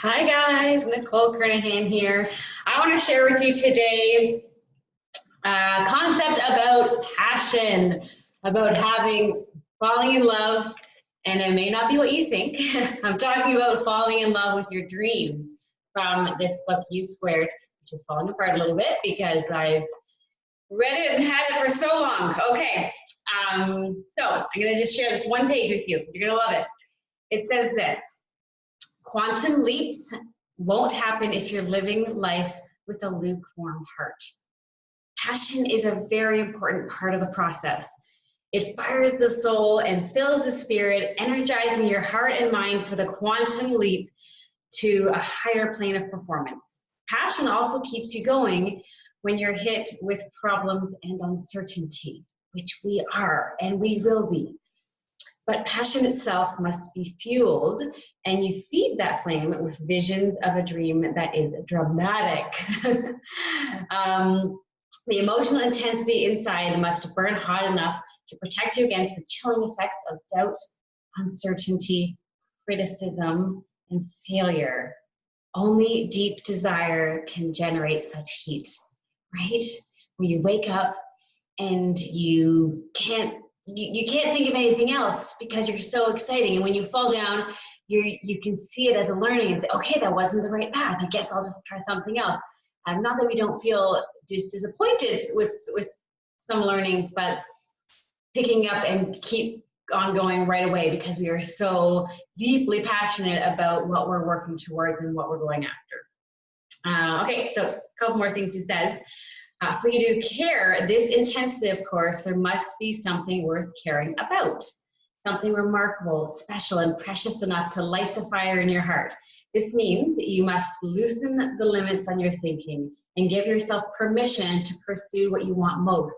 Hi guys, Nicole Kernahan here. I want to share with you today a concept about passion, about falling in love, and it may not be what you think. I'm talking about falling in love with your dreams from this book, U Squared, which is falling apart a little bit because I've read it and had it for so long. Okay, so I'm going to just share this one page with you. You're going to love it. It says this: quantum leaps won't happen if you're living life with a lukewarm heart. Passion is a very important part of the process. It fires the soul and fills the spirit, energizing your heart and mind for the quantum leap to a higher plane of performance. Passion also keeps you going when you're hit with problems and uncertainty, which we are and we will be. But passion itself must be fueled, and you feed that flame with visions of a dream that is dramatic. The emotional intensity inside must burn hot enough to protect you against the chilling effects of doubt, uncertainty, criticism, and failure. Only deep desire can generate such heat, right? When you wake up and you can't think of anything else because you're so exciting. And when you fall down, you can see it as a learning and say, okay, that wasn't the right path. I guess I'll just try something else. Not that we don't feel just disappointed with some learning, but picking up and keep on going right away because we are so deeply passionate about what we're working towards and what we're going after. Okay, so a couple more things he says. For you to care this intensely, of course, there must be something worth caring about, something remarkable, special, and precious enough to light the fire in your heart. This means you must loosen the limits on your thinking and give yourself permission to pursue what you want most.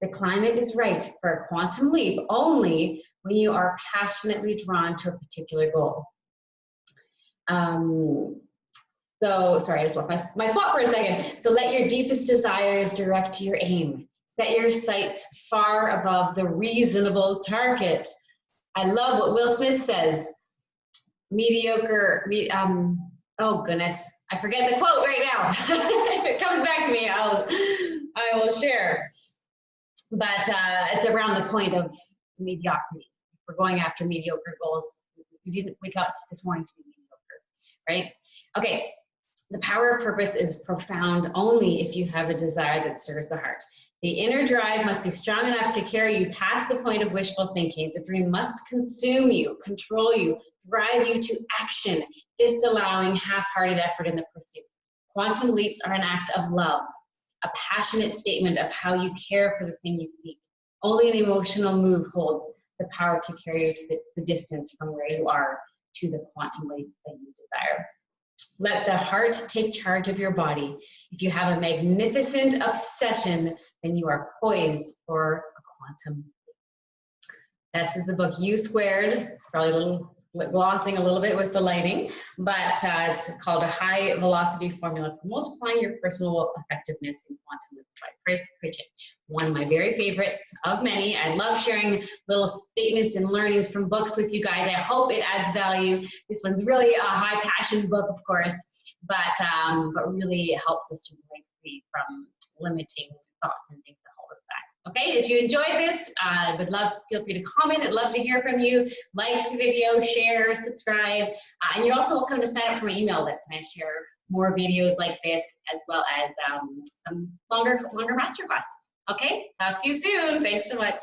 The climate is right for a quantum leap only when you are passionately drawn to a particular goal. So, sorry, I just lost my spot for a second. So let your deepest desires direct your aim. Set your sights far above the reasonable target. I love what Will Smith says. Oh goodness, I forget the quote right now. If it comes back to me, I will share. But it's around the point of mediocrity. If we're going after mediocre goals, we didn't wake up this morning to be mediocre, right? Okay. The power of purpose is profound only if you have a desire that stirs the heart. The inner drive must be strong enough to carry you past the point of wishful thinking. The dream must consume you, control you, drive you to action, disallowing half-hearted effort in the pursuit. Quantum leaps are an act of love, a passionate statement of how you care for the thing you seek. Only an emotional move holds the power to carry you to the distance from where you are to the quantum leap that you desire. Let the heart take charge of your body. If you have a magnificent obsession, then you are poised for a quantum leap. This is the book U Squared. It's probably a little glossing a little bit with the lighting, but it's called A High Velocity Formula for Multiplying Your Personal Effectiveness in Quantum Leaps by Chris Pritchett. One of my very favorites of many. I love sharing little statements and learnings from books with you guys. I hope it adds value. This one's really a high passion book, of course, but really helps us to break free from limiting thoughts and things that hold us back. Okay, if you enjoyed this, I would love, feel free to comment. I'd love to hear from you. Like the video, share, subscribe, and you're also welcome to sign up for my email list, and I share more videos like this as well as some longer master classes. Okay, talk to you soon. Thanks so much.